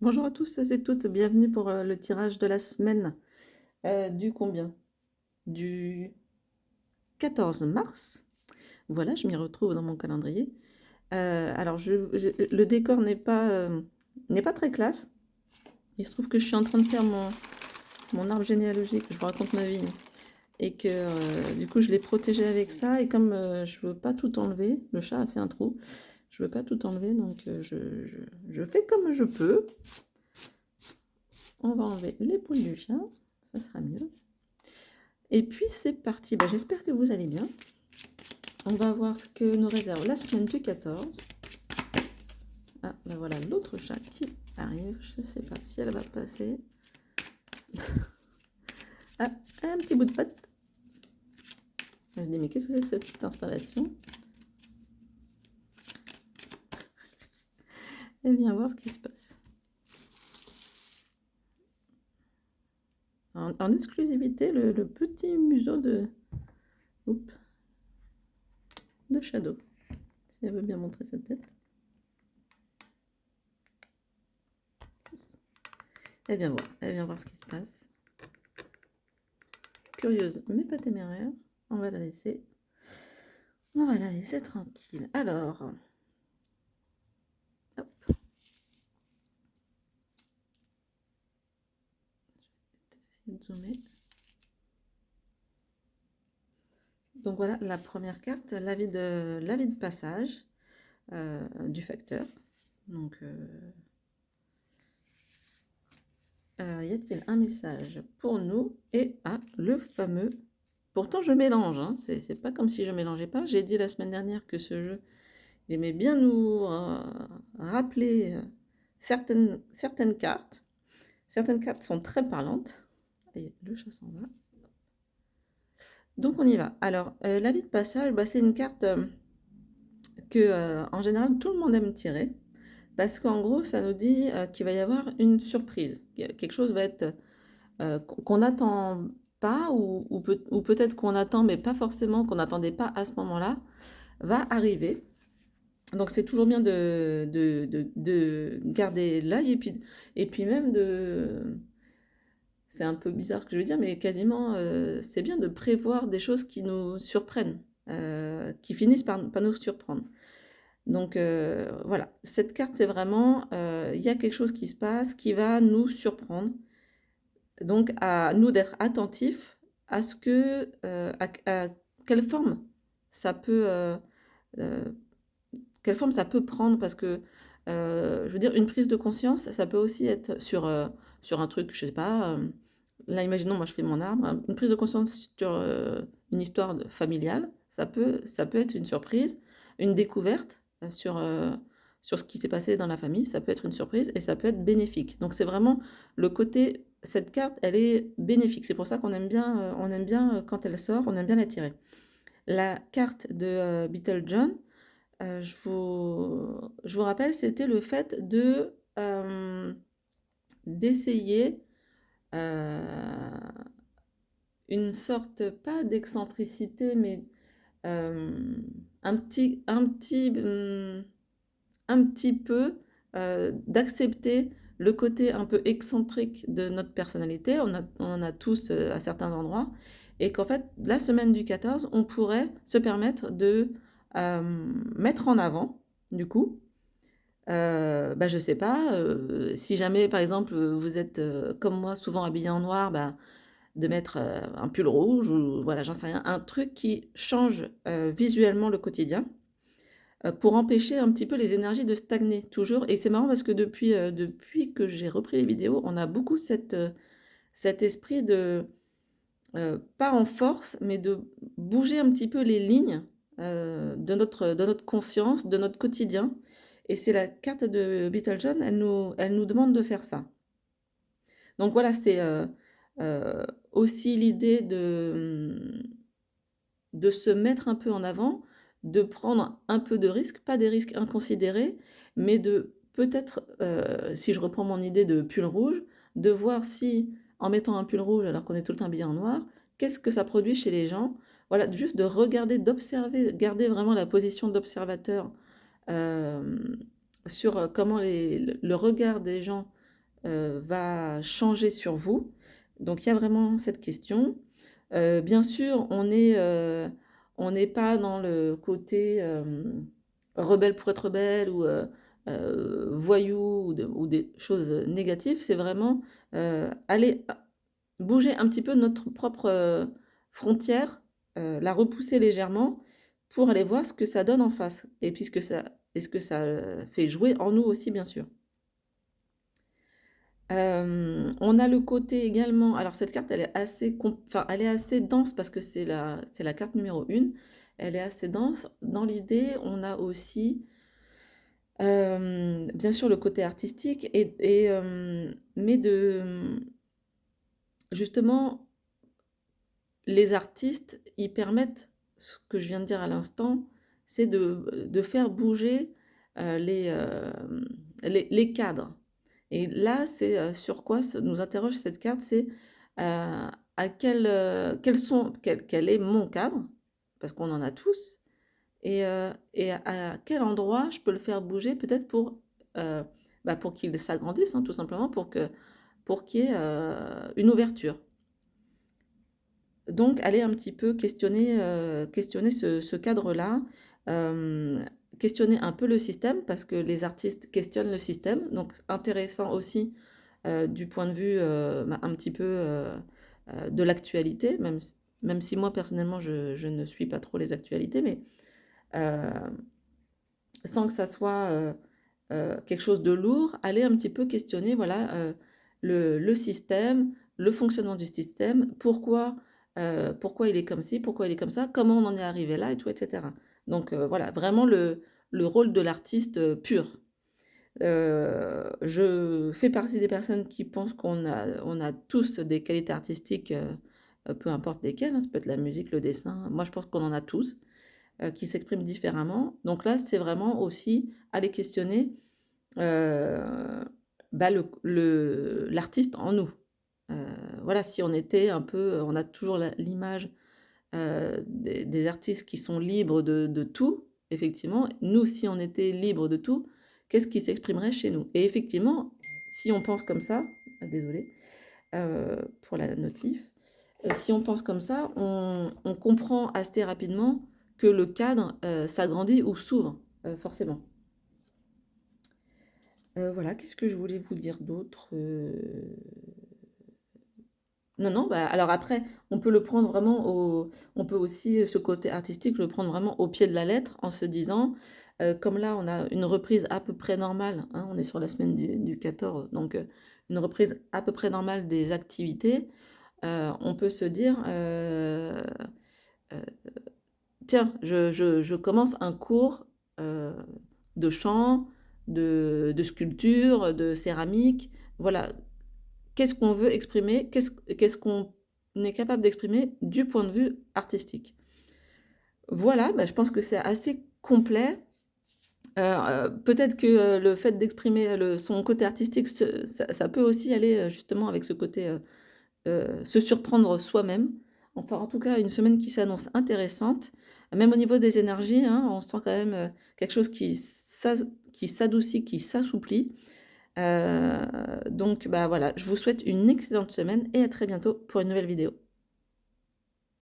Bonjour à tous et toutes, bienvenue pour le tirage de la semaine du combien? Du 14 mars. Voilà, je m'y retrouve dans mon calendrier. Alors, le décor n'est pas très classe. Il se trouve que je suis en train de faire mon arbre généalogique, je vous raconte ma vie, et que du coup, je l'ai protégé avec ça. Et comme je veux pas tout enlever, le chat a fait un trou, je veux pas tout enlever, donc je fais comme je peux. On va enlever les poules du chien, ça sera mieux. Et puis c'est parti, j'espère que vous allez bien. On va voir ce que nous réserve la semaine du 14. Ah, voilà l'autre chat qui arrive. Je ne sais pas si elle va passer. Ah, un petit bout de patte. Elle se dit, mais qu'est-ce que c'est que cette petite installation? Elle vient voir ce qui se passe. En exclusivité, le petit museau de Shadow. Si elle veut bien montrer sa tête. Elle vient voir ce qui se passe. Curieuse, mais pas téméraire. On va la laisser tranquille. Alors, hop. Je vais essayer de zoomer. Donc voilà la première carte, l'avis de passage du facteur. Donc, y a-t-il un message pour nous? Et le fameux. Pourtant, je mélange, hein, c'est pas comme si je mélangeais pas. J'ai dit la semaine dernière que ce jeu, il aimait bien nous rappeler certaines cartes. Certaines cartes sont très parlantes. Et le chat s'en va. Donc, on y va. Alors, l'avis de passage, c'est une carte que, en général, tout le monde aime tirer. Parce qu'en gros, ça nous dit qu'il va y avoir une surprise. Quelque chose va être qu'on n'attend pas ou peut-être qu'on attend, mais pas forcément, qu'on n'attendait pas à ce moment-là, va arriver. Donc c'est toujours bien de garder l'œil et puis même de... C'est un peu bizarre ce que je veux dire, mais quasiment, c'est bien de prévoir des choses qui nous surprennent, qui finissent par nous surprendre. Donc voilà, cette carte, c'est vraiment, il y a quelque chose qui se passe qui va nous surprendre. Donc à nous d'être attentifs à ce que, à quelle forme ça peut, euh, quelle forme ça peut prendre, parce que, je veux dire, une prise de conscience, ça peut aussi être sur un truc, je sais pas, là, imaginons, moi, je fais mon arbre, hein, une prise de conscience sur une histoire familiale, ça peut être une surprise, une découverte sur ce qui s'est passé dans la famille, ça peut être une surprise et ça peut être bénéfique. Donc, c'est vraiment le côté, cette carte, elle est bénéfique. C'est pour ça on aime bien quand elle sort, on aime bien la tirer. La carte de Beetle John, je vous rappelle, c'était le fait d'essayer euh, une sorte, pas d'excentricité, mais euh, un petit peu d'accepter le côté un peu excentrique de notre personnalité. On a tous à certains endroits. Et qu'en fait, la semaine du 14, on pourrait se permettre de mettre en avant, du coup, je sais pas, si jamais, par exemple, vous êtes comme moi, souvent habillé en noir, de mettre un pull rouge ou voilà, j'en sais rien, un truc qui change visuellement le quotidien pour empêcher un petit peu les énergies de stagner toujours. Et c'est marrant parce que depuis que j'ai repris les vidéos, on a beaucoup cet esprit de, pas en force, mais de bouger un petit peu les lignes de notre conscience, de notre quotidien. Et c'est la carte de Beetlejuice, elle nous demande de faire ça. Donc voilà, c'est aussi l'idée de se mettre un peu en avant, de prendre un peu de risques, pas des risques inconsidérés, mais de peut-être, si je reprends mon idée de pull rouge, de voir si, en mettant un pull rouge alors qu'on est tout le temps habillé en noir, qu'est-ce que ça produit chez les gens. Voilà, juste de regarder, d'observer, garder vraiment la position d'observateur sur comment le regard des gens va changer sur vous. Donc il y a vraiment cette question. Bien sûr, on n'est pas dans le côté rebelle pour être rebelle ou voyou ou des choses négatives. C'est vraiment aller bouger un petit peu notre propre frontière, la repousser légèrement pour aller voir ce que ça donne en face. Et puis ce que ça fait jouer en nous aussi, bien sûr. On a le côté également, alors cette carte, elle est enfin, elle est assez dense parce que c'est la carte numéro 1. Elle est assez dense. Dans l'idée, on a aussi, bien sûr, le côté artistique, mais justement, les artistes, ils permettent, ce que je viens de dire à l'instant, c'est de faire bouger les cadres. Et là, c'est sur quoi nous interroge cette carte, c'est quel est mon cadre, parce qu'on en a tous, et à quel endroit je peux le faire bouger, peut-être euh, pour qu'il s'agrandisse, hein, tout simplement, pour qu'il y ait une ouverture. Donc, aller un petit peu questionner ce cadre-là, euh, questionner un peu le système, parce que les artistes questionnent le système. Donc, intéressant aussi du point de vue un petit peu de l'actualité, même si moi, personnellement, je ne suis pas trop les actualités, mais euh, sans que ça soit quelque chose de lourd, aller un petit peu questionner voilà, le système, le fonctionnement du système, pourquoi il est comme ci, pourquoi il est comme ça, comment on en est arrivé là, et tout, etc. Donc voilà, vraiment le rôle de l'artiste pur. Je fais partie des personnes qui pensent on a tous des qualités artistiques, peu importe lesquelles, hein, ça peut être la musique, le dessin, moi je pense qu'on en a tous qui s'expriment différemment. Donc là, c'est vraiment aussi aller questionner euh, l'artiste en nous. Voilà, si on était un peu, on a toujours l'image des artistes qui sont libres de tout, effectivement. Nous, si on était libre de tout, qu'est-ce qui s'exprimerait chez nous? Et effectivement, si on pense comme ça, désolé pour la notif, si on pense comme ça, on comprend assez rapidement que le cadre s'agrandit ou s'ouvre, forcément. Voilà, qu'est-ce que je voulais vous dire d'autre Non, non, bah, alors après, on peut le prendre vraiment on peut aussi, ce côté artistique, le prendre vraiment au pied de la lettre en se disant, comme là, on a une reprise à peu près normale, hein, on est sur la semaine du 14, donc une reprise à peu près normale des activités, on peut se dire, euh, tiens, je commence un cours de chant, de sculpture, de céramique. Voilà, qu'est-ce qu'on veut exprimer, qu'est-ce qu'on est capable d'exprimer du point de vue artistique. Voilà, bah, je pense que c'est assez complet. Peut-être que le fait d'exprimer son côté artistique, ça peut aussi aller justement avec ce côté se surprendre soi-même. Enfin, en tout cas, une semaine qui s'annonce intéressante. Même au niveau des énergies, hein, on sent quand même quelque chose qui s'adoucit, qui s'assouplit. Donc, bah voilà, je vous souhaite une excellente semaine et à très bientôt pour une nouvelle vidéo.